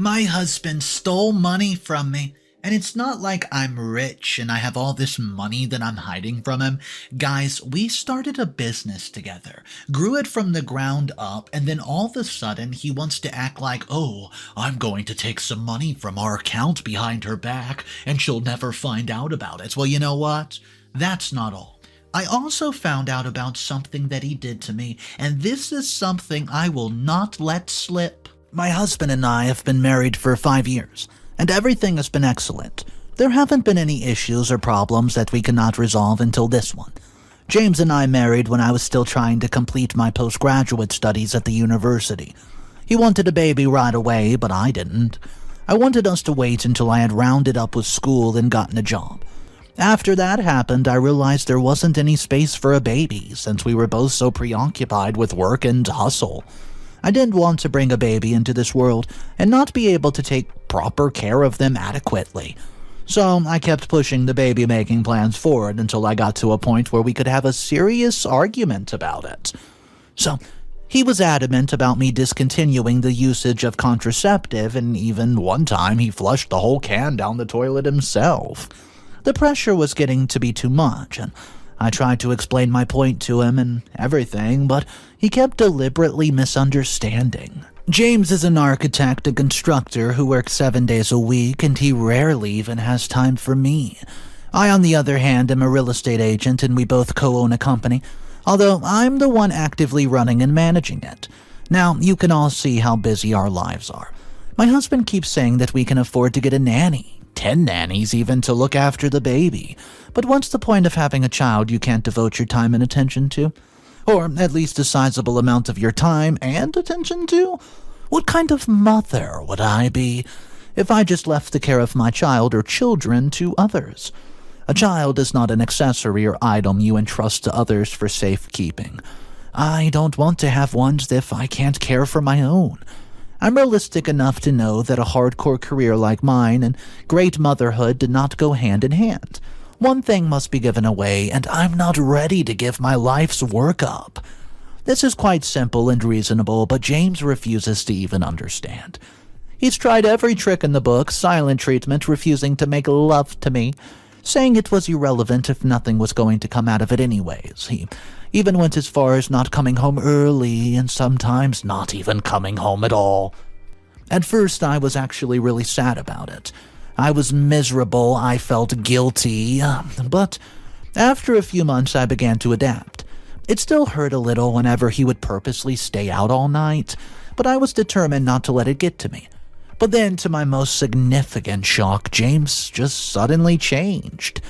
My husband stole money from me, and it's not like I'm rich and I have all this money that I'm hiding from him. Guys, we started a business together, grew it from the ground up, and then all of a sudden he wants to act like, oh, I'm going to take some money from our account behind her back and she'll never find out about it. Well, you know what? That's not all. I also found out about something that he did to me, and this is something I will not let slip. My husband and I have been married for 5 years, and everything has been excellent. There haven't been any issues or problems that we cannot resolve until this one. James and I married when I was still trying to complete my postgraduate studies at the university. He wanted a baby right away, but I didn't. I wanted us to wait until I had rounded up with school and gotten a job. After that happened, I realized there wasn't any space for a baby since we were both so preoccupied with work and hustle. I didn't want to bring a baby into this world and not be able to take proper care of them adequately. So I kept pushing the baby-making plans forward until I got to a point where we could have a serious argument about it. So he was adamant about me discontinuing the usage of contraceptive, and even one time he flushed the whole can down the toilet himself. The pressure was getting to be too much, and I tried to explain my point to him and everything, but he kept deliberately misunderstanding. James is an architect and constructor who works 7 days a week, and he rarely even has time for me. I, on the other hand, am a real estate agent, and we both co-own a company, although I'm the one actively running and managing it. Now, you can all see how busy our lives are. My husband keeps saying that we can afford to get a nanny. 10 nannies even to look after the baby. But what's the point of having a child you can't devote your time and attention to? Or at least a sizable amount of your time and attention to? What kind of mother would I be if I just left the care of my child or children to others? A child is not an accessory or item you entrust to others for safekeeping. I don't want to have ones if I can't care for my own. I'm realistic enough to know that a hardcore career like mine and great motherhood did not go hand in hand. One thing must be given away, and I'm not ready to give my life's work up. This is quite simple and reasonable, but James refuses to even understand. He's tried every trick in the book, silent treatment, refusing to make love to me, saying it was irrelevant if nothing was going to come out of it anyways. He even went as far as not coming home early and sometimes not even coming home at all. At first, I was actually really sad about it. I was miserable, I felt guilty, but after a few months I began to adapt. It still hurt a little whenever he would purposely stay out all night, but I was determined not to let it get to me. But then, to my most significant shock, James just suddenly changed.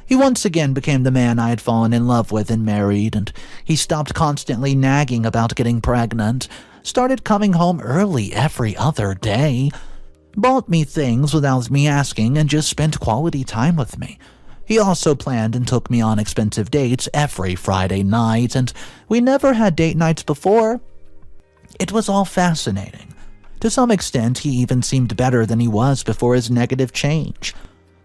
He once again became the man I had fallen in love with and married, and he stopped constantly nagging about getting pregnant, started coming home early every other day, bought me things without me asking, and just spent quality time with me. He also planned and took me on expensive dates every Friday night, and we never had date nights before. It was all fascinating. To some extent, he even seemed better than he was before his negative change.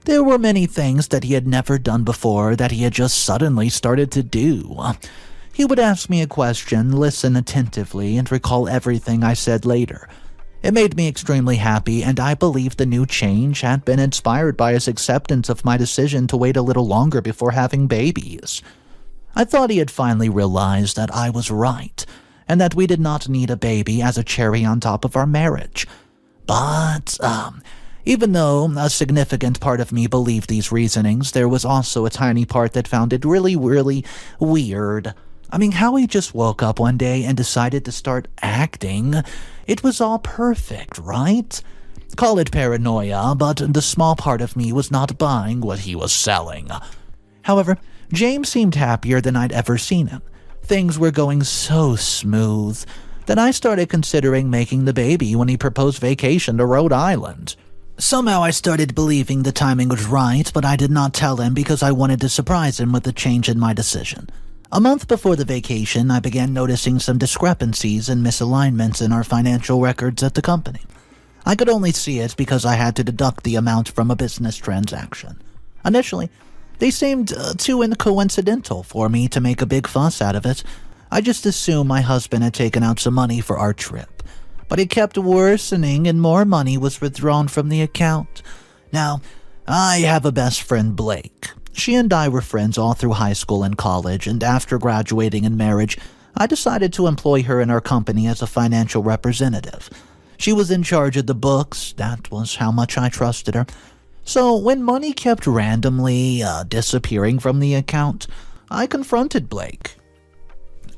There were many things that he had never done before that he had just suddenly started to do. He would ask me a question, listen attentively, and recall everything I said later. It made me extremely happy, and I believed the new change had been inspired by his acceptance of my decision to wait a little longer before having babies. I thought he had finally realized that I was right, and that we did not need a baby as a cherry on top of our marriage. But, even though a significant part of me believed these reasonings, there was also a tiny part that found it really, really weird. I mean, how he just woke up one day and decided to start acting. It was all perfect, right? Call it paranoia, but the small part of me was not buying what he was selling. However, James seemed happier than I'd ever seen him. Things were going so smooth that I started considering making the baby when he proposed vacation to Rhode Island. Somehow I started believing the timing was right, but I did not tell him because I wanted to surprise him with the change in my decision. A month before the vacation, I began noticing some discrepancies and misalignments in our financial records at the company. I could only see it because I had to deduct the amount from a business transaction. Initially, they seemed too coincidental for me to make a big fuss out of it. I just assumed my husband had taken out some money for our trip. but it kept worsening and more money was withdrawn from the account. Now, I have a best friend, Blake. She and I were friends all through high school and college, and after graduating and marriage, I decided to employ her in our company as a financial representative. She was in charge of the books. That was how much I trusted her. So when money kept randomly disappearing from the account, I confronted Blake.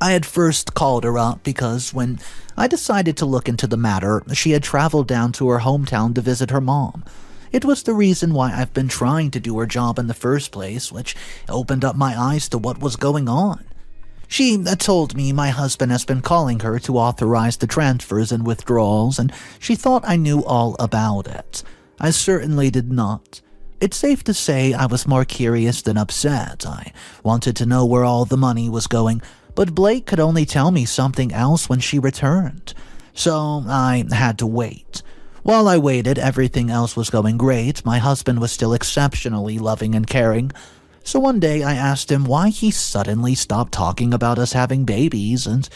I had first called her up because when I decided to look into the matter, she had traveled down to her hometown to visit her mom. It was the reason why I've been trying to do her job in the first place, which opened up my eyes to what was going on. She told me my husband has been calling her to authorize the transfers and withdrawals, and she thought I knew all about it. I certainly did not. It's safe to say I was more curious than upset. I wanted to know where all the money was going, but Blake could only tell me something else when she returned. So I had to wait. While I waited, everything else was going great. My husband was still exceptionally loving and caring. So one day I asked him why he suddenly stopped talking about us having babies, and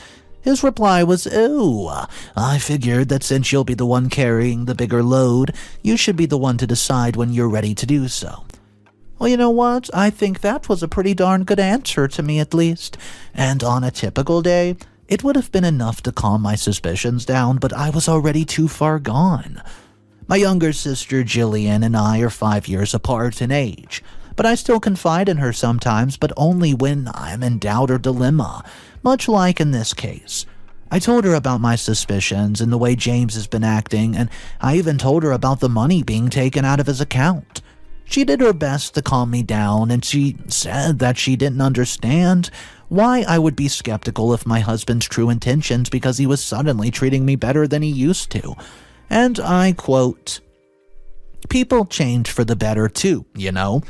his reply was, "Oh, I figured that since you'll be the one carrying the bigger load, you should be the one to decide when you're ready to do so." Well, you know what? I think that was a pretty darn good answer to me at least. And on a typical day, it would have been enough to calm my suspicions down, but I was already too far gone. My younger sister Jillian and I are 5 years apart in age, but I still confide in her sometimes, but only when I'm in doubt or dilemma, much like in this case. I told her about my suspicions and the way James has been acting, and I even told her about the money being taken out of his account. She did her best to calm me down, and she said that she didn't understand why I would be skeptical of my husband's true intentions because he was suddenly treating me better than he used to. And I quote, "People change for the better too, you know."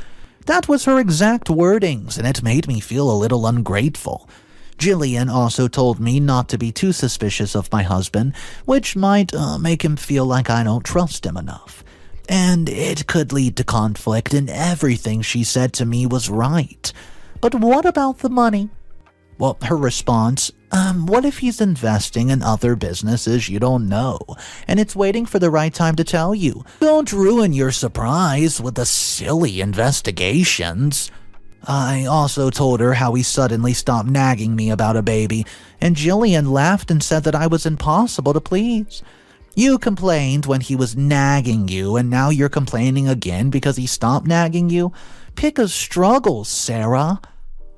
That was her exact wordings, and it made me feel a little ungrateful. Jillian also told me not to be too suspicious of my husband, which might make him feel like I don't trust him enough. And it could lead to conflict, and everything she said to me was right. But what about the money? Well, her response, what if he's investing in other businesses you don't know, and it's waiting for the right time to tell you? Don't ruin your surprise with the silly investigations. I also told her how he suddenly stopped nagging me about a baby, and Jillian laughed and said that I was impossible to please. You complained when he was nagging you, and now you're complaining again because he stopped nagging you? Pick a struggle, Sarah.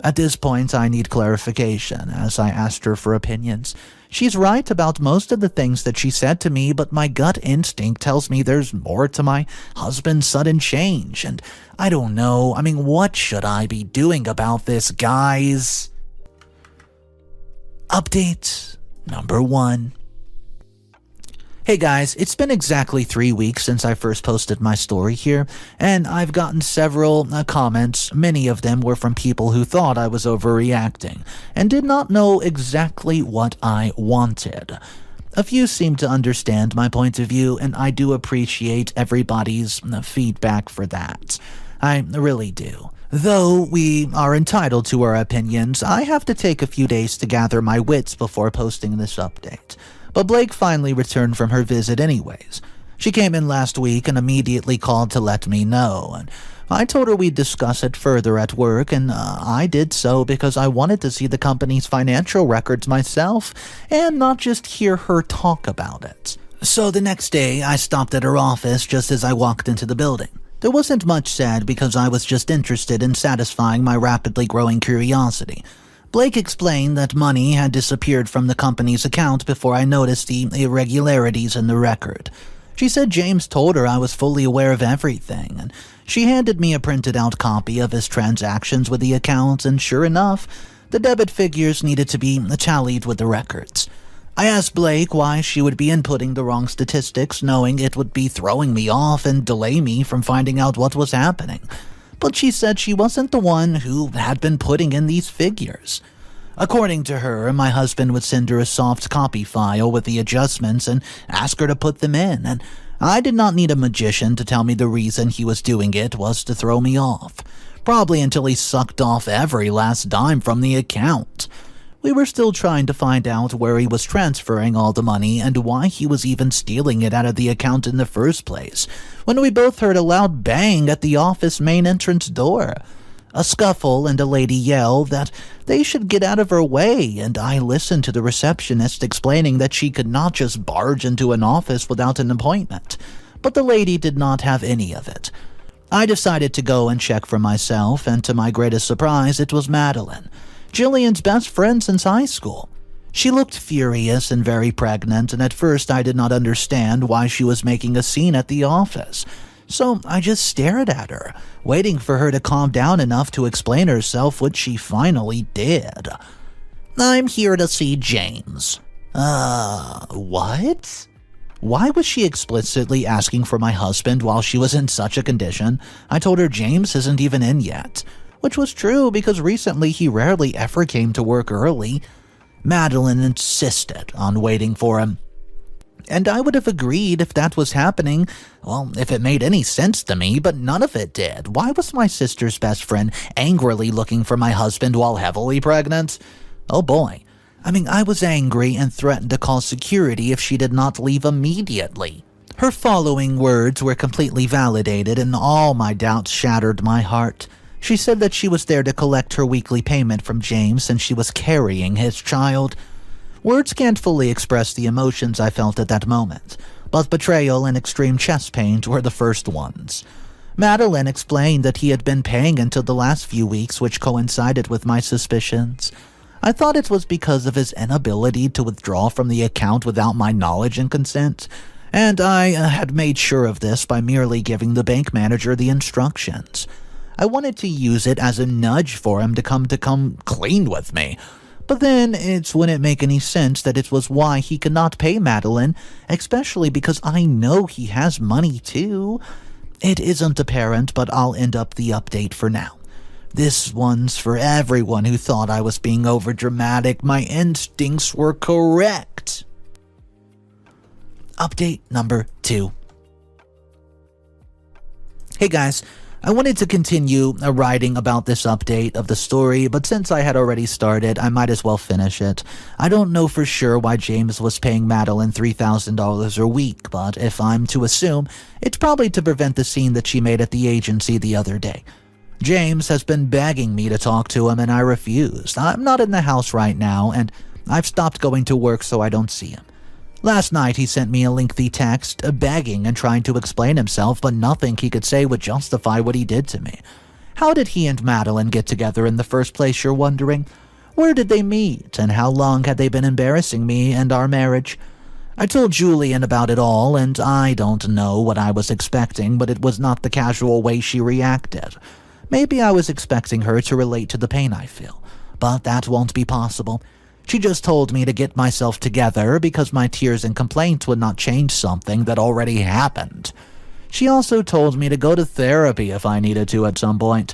At this point, I need clarification, as I asked her for opinions. She's right about most of the things that she said to me, but my gut instinct tells me there's more to my husband's sudden change, and I don't know. I mean, what should I be doing about this, guys? Update number 1. Hey guys, it's been exactly 3 weeks since I first posted my story here, and I've gotten several comments. Many of them were from people who thought I was overreacting and did not know exactly what I wanted. A few seem to understand my point of view, and I do appreciate everybody's feedback for that. I really do. Though we are entitled to our opinions, I have to take a few days to gather my wits before posting this update. But Blake finally returned from her visit anyways. She came in last week and immediately called to let me know, and I told her we'd discuss it further at work, and I did so because I wanted to see the company's financial records myself and not just hear her talk about it. So the next day, I stopped at her office just as I walked into the building. There wasn't much said because I was just interested in satisfying my rapidly growing curiosity. Blake explained that money had disappeared from the company's account before I noticed the irregularities in the record. She said James told her I was fully aware of everything, and she handed me a printed out copy of his transactions with the account, and sure enough, the debit figures needed to be tallied with the records. I asked Blake why she would be inputting the wrong statistics, knowing it would be throwing me off and delay me from finding out what was happening. But she said she wasn't the one who had been putting in these figures. According to her, my husband would send her a soft copy file with the adjustments and ask her to put them in, and I did not need a magician to tell me the reason he was doing it was to throw me off, probably until he sucked off every last dime from the account. We were still trying to find out where he was transferring all the money and why he was even stealing it out of the account in the first place, when we both heard a loud bang at the office main entrance door. A scuffle and a lady yell that they should get out of her way, and I listened to the receptionist explaining that she could not just barge into an office without an appointment. But the lady did not have any of it. I decided to go and check for myself, and to my greatest surprise, it was Madeline, Jillian's best friend since high school. She looked furious and very pregnant, and at first I did not understand why she was making a scene at the office. So I just stared at her, waiting for her to calm down enough to explain herself, which she finally did. "I'm here to see James." What? Why was she explicitly asking for my husband while she was in such a condition? I told her James isn't even in yet. Which was true because recently he rarely ever came to work early. Madeline insisted on waiting for him. And I would have agreed if that was happening, well, if it made any sense to me, but none of it did. Why was my sister's best friend angrily looking for my husband while heavily pregnant? Oh boy. I was angry and threatened to call security if she did not leave immediately. Her following words were completely validated, and all my doubts shattered my heart. She said that she was there to collect her weekly payment from James and she was carrying his child. Words can't fully express the emotions I felt at that moment, but betrayal and extreme chest pains were the first ones. Madeline explained that he had been paying until the last few weeks, which coincided with my suspicions. I thought it was because of his inability to withdraw from the account without my knowledge and consent, and I had made sure of this by merely giving the bank manager the instructions. I wanted to use it as a nudge for him to come clean with me. But then it wouldn't make any sense that it was why he could not pay Madeline, especially because I know he has money too. It isn't apparent, but I'll end up the update for now. This one's for everyone who thought I was being overdramatic. My instincts were correct. Update number 2. Hey guys, I wanted to continue writing about this update of the story, but since I had already started, I might as well finish it. I don't know for sure why James was paying Madeline $3,000 a week, but if I'm to assume, it's probably to prevent the scene that she made at the agency the other day. James has been begging me to talk to him and I refused. I'm not in the house right now, and I've stopped going to work so I don't see him. Last night he sent me a lengthy text, begging and trying to explain himself, but nothing he could say would justify what he did to me. How did he and Madeline get together in the first place, you're wondering? Where did they meet, and how long had they been embarrassing me and our marriage? I told Julian about it all, and I don't know what I was expecting, but it was not the casual way she reacted. Maybe I was expecting her to relate to the pain I feel, but that won't be possible. She just told me to get myself together because my tears and complaints would not change something that already happened. She also told me to go to therapy if I needed to at some point.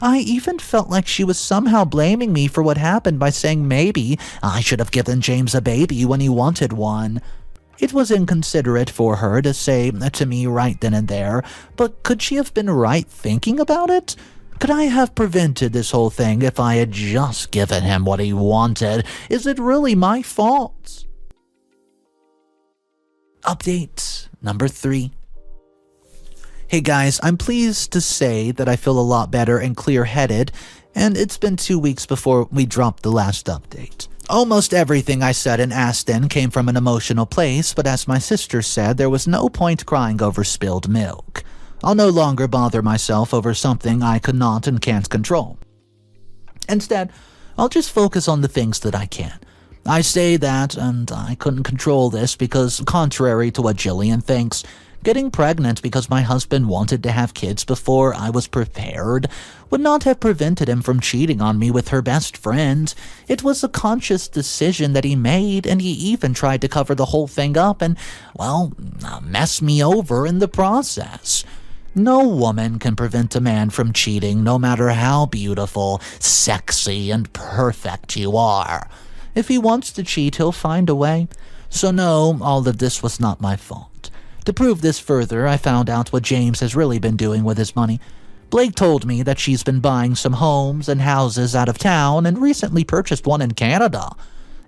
I even felt like she was somehow blaming me for what happened by saying maybe I should have given James a baby when he wanted one. It was inconsiderate for her to say to me right then and there, but could she have been right thinking about it? Could I have prevented this whole thing if I had just given him what he wanted? Is it really my fault? Update number 3. Hey guys, I'm pleased to say that I feel a lot better and clear-headed, and it's been 2 weeks before we dropped the last update. Almost everything I said and asked in came from an emotional place, but as my sister said, there was no point crying over spilled milk. I'll no longer bother myself over something I could not and can't control. Instead, I'll just focus on the things that I can. I say that, and I couldn't control this because, contrary to what Jillian thinks, getting pregnant because my husband wanted to have kids before I was prepared would not have prevented him from cheating on me with her best friend. It was a conscious decision that he made, and he even tried to cover the whole thing up and, well, mess me over in the process. No woman can prevent a man from cheating, no matter how beautiful, sexy, and perfect you are. If he wants to cheat, he'll find a way. So no, all of this was not my fault. To prove this further, I found out what James has really been doing with his money. Blake told me that she's been buying some homes and houses out of town and recently purchased one in Canada.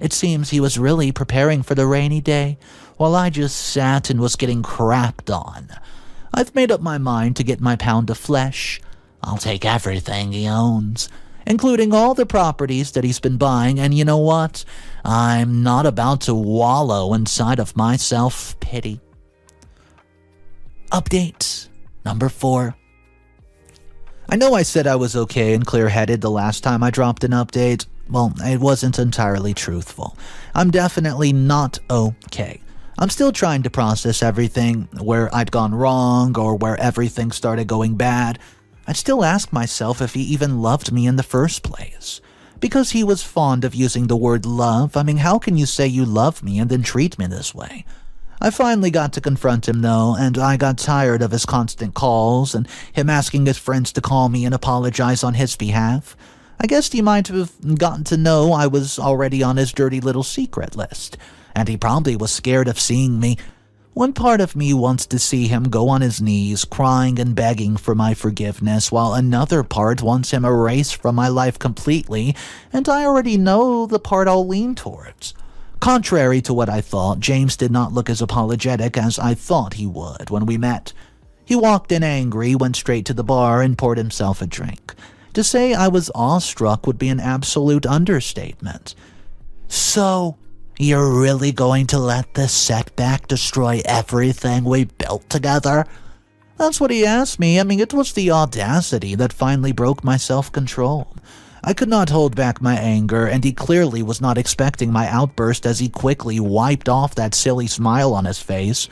It seems he was really preparing for the rainy day, while I just sat and was getting crapped on. I've made up my mind to get my pound of flesh. I'll take everything he owns, including all the properties that he's been buying, and you know what? I'm not about to wallow inside of my self-pity. Update number 4. I know I said I was okay and clear-headed the last time I dropped an update. Well, it wasn't entirely truthful. I'm definitely not okay. I'm still trying to process everything, where I'd gone wrong or where everything started going bad. I'd still ask myself if he even loved me in the first place. Because he was fond of using the word love, I mean, how can you say you love me and then treat me this way? I finally got to confront him though, and I got tired of his constant calls and him asking his friends to call me and apologize on his behalf. I guess he might have gotten to know I was already on his dirty little secret list, and he probably was scared of seeing me. One part of me wants to see him go on his knees, crying and begging for my forgiveness, while another part wants him erased from my life completely, and I already know the part I'll lean towards. Contrary to what I thought, James did not look as apologetic as I thought he would when we met. He walked in angry, went straight to the bar, and poured himself a drink. To say I was awestruck would be an absolute understatement. "So, you're really going to let this setback destroy everything we built together?" That's what he asked me. I mean, it was the audacity that finally broke my self-control. I could not hold back my anger, and he clearly was not expecting my outburst as he quickly wiped off that silly smile on his face.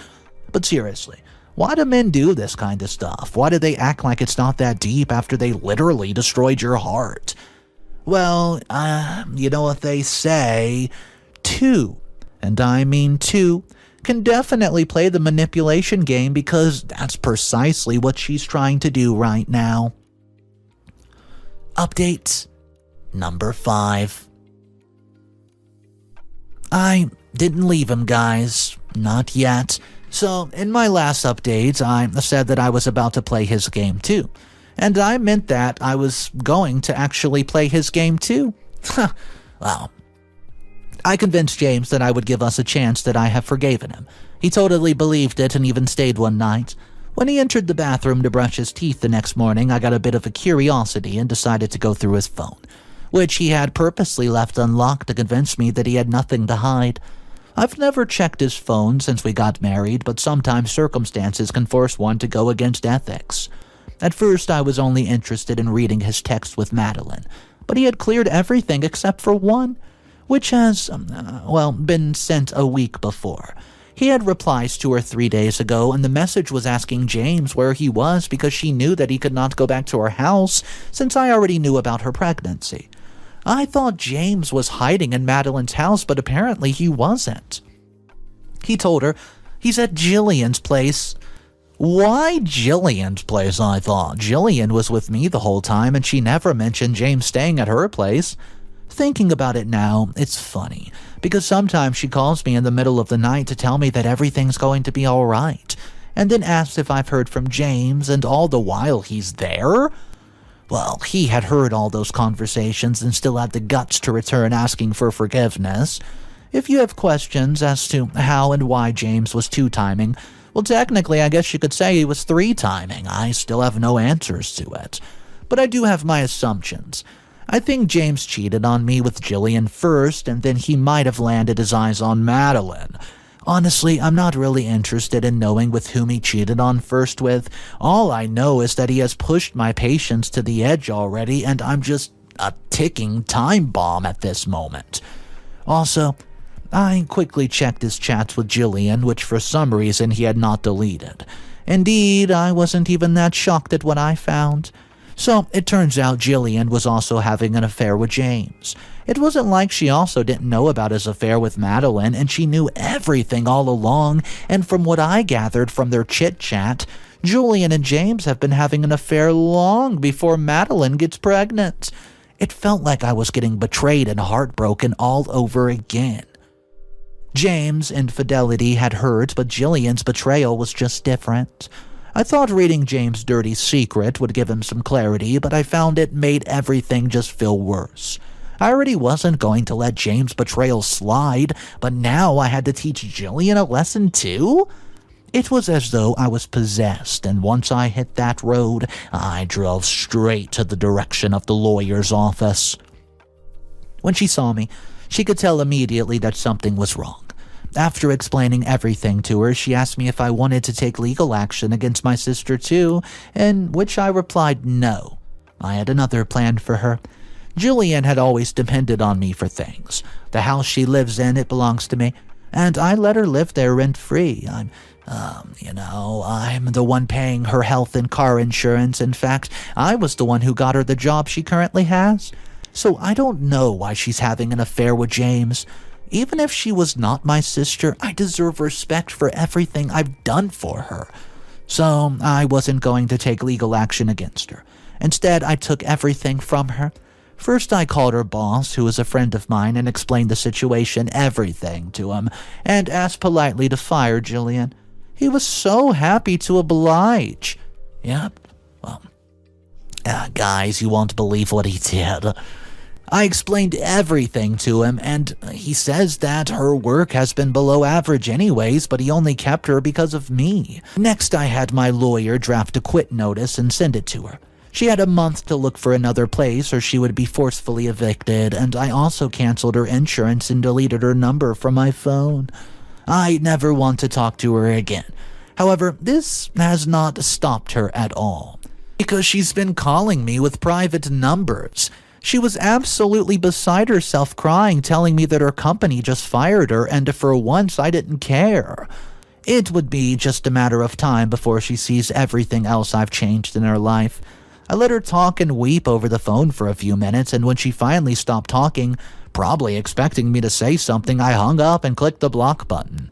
But seriously, why do men do this kind of stuff? Why do they act like it's not that deep after they literally destroyed your heart? Well, you know what they say, two, and I mean two, can definitely play the manipulation game because that's precisely what she's trying to do right now. Update number 5. I didn't leave him, guys. Not yet. So, in my last update, I said that I was about to play his game too. And I meant that I was going to actually play his game too. Well, I convinced James that I would give us a chance, that I have forgiven him. He totally believed it and even stayed one night. When he entered the bathroom to brush his teeth the next morning, I got a bit of a curiosity and decided to go through his phone, which he had purposely left unlocked to convince me that he had nothing to hide. I've never checked his phone since we got married, but sometimes circumstances can force one to go against ethics. At first, I was only interested in reading his text with Madeline, but he had cleared everything except for one, which has, been sent a week before. He had replies to her 3 days ago, and the message was asking James where he was because she knew that he could not go back to her house since I already knew about her pregnancy. I thought James was hiding in Madeline's house, but apparently he wasn't. He told her he's at Jillian's place. Why Jillian's place, I thought? Jillian was with me the whole time, and she never mentioned James staying at her place. Thinking about it now, it's funny, because sometimes she calls me in the middle of the night to tell me that everything's going to be all right, and then asks if I've heard from James, and all the while he's there? Well, he had heard all those conversations and still had the guts to return asking for forgiveness. If you have questions as to how and why James was two-timing, well, technically, I guess you could say he was three-timing. I still have no answers to it. But I do have my assumptions. I think James cheated on me with Jillian first, and then he might have landed his eyes on Madeline. Honestly, I'm not really interested in knowing with whom he cheated on first with. All I know is that he has pushed my patience to the edge already, and I'm just a ticking time bomb at this moment. Also, I quickly checked his chats with Jillian, which for some reason he had not deleted. Indeed, I wasn't even that shocked at what I found. So, it turns out Jillian was also having an affair with James. It wasn't like she also didn't know about his affair with Madeline, and she knew everything all along, and from what I gathered from their chit-chat, Julian and James have been having an affair long before Madeline gets pregnant. It felt like I was getting betrayed and heartbroken all over again. James' infidelity had hurt, but Jillian's betrayal was just different. I thought reading James' dirty secret would give him some clarity, but I found it made everything just feel worse. I already wasn't going to let James' betrayal slide, but now I had to teach Jillian a lesson too? It was as though I was possessed, and once I hit that road, I drove straight to the direction of the lawyer's office. When she saw me, she could tell immediately that something was wrong. After explaining everything to her, she asked me if I wanted to take legal action against my sister too, in which I replied no. I had another plan for her. Jillian had always depended on me for things. The house she lives in, it belongs to me, and I let her live there rent-free. I'm the one paying her health and car insurance. In fact, I was the one who got her the job she currently has. So I don't know why she's having an affair with James. Even if she was not my sister, I deserve respect for everything I've done for her. So I wasn't going to take legal action against her. Instead, I took everything from her. First, I called her boss, who is a friend of mine, and explained the situation, everything, to him, and asked politely to fire Jillian. He was so happy to oblige. Yep, well, guys, you won't believe what he did. I explained everything to him, and he says that her work has been below average anyways, but he only kept her because of me. Next, I had my lawyer draft a quit notice and send it to her. She had a month to look for another place or she would be forcefully evicted, and I also canceled her insurance and deleted her number from my phone. I never want to talk to her again. However, this has not stopped her at all, because she's been calling me with private numbers. She was absolutely beside herself crying, telling me that her company just fired her, and for once I didn't care. It would be just a matter of time before she sees everything else I've changed in her life. I let her talk and weep over the phone for a few minutes, and when she finally stopped talking, probably expecting me to say something, I hung up and clicked the block button.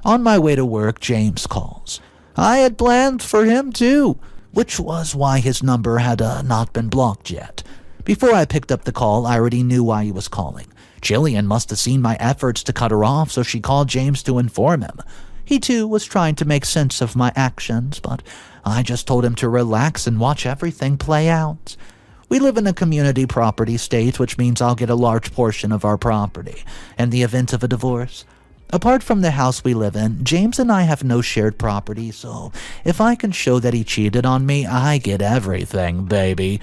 On my way to work, James calls. I had planned for him too, which was why his number had not been blocked yet. Before I picked up the call, I already knew why he was calling. Jillian must have seen my efforts to cut her off, so she called James to inform him. He too was trying to make sense of my actions, but I just told him to relax and watch everything play out. We live in a community property state, which means I'll get a large portion of our property in the event of a divorce. Apart from the house we live in, James and I have no shared property, so if I can show that he cheated on me, I get everything, baby.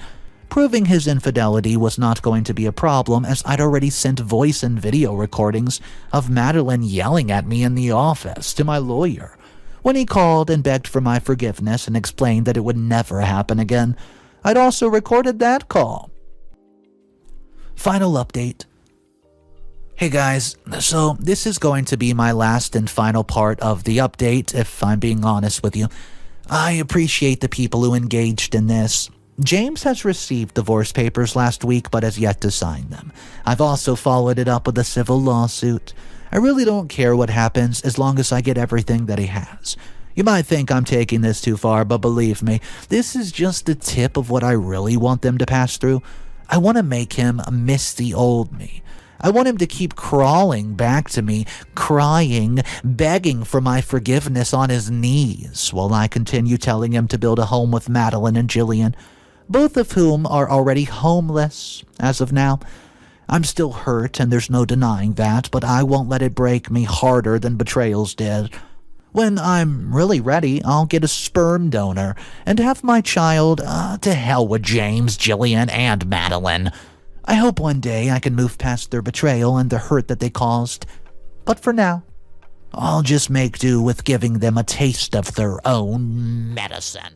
Proving his infidelity was not going to be a problem, as I'd already sent voice and video recordings of Madeline yelling at me in the office to my lawyer. When he called and begged for my forgiveness and explained that it would never happen again, I'd also recorded that call. Final update. Hey guys, so this is going to be my last and final part of the update, if I'm being honest with you. I appreciate the people who engaged in this. James has received divorce papers last week but has yet to sign them. I've also followed it up with a civil lawsuit. I really don't care what happens as long as I get everything that he has. You might think I'm taking this too far, but believe me, this is just the tip of what I really want them to pass through. I want to make him miss the old me. I want him to keep crawling back to me, crying, begging for my forgiveness on his knees, while I continue telling him to build a home with Madeline and Jillian, both of whom are already homeless as of now. I'm still hurt, and there's no denying that, but I won't let it break me harder than betrayals did. When I'm really ready, I'll get a sperm donor and have my child, to hell with James, Jillian, and Madeline. I hope one day I can move past their betrayal and the hurt that they caused. But for now, I'll just make do with giving them a taste of their own medicine.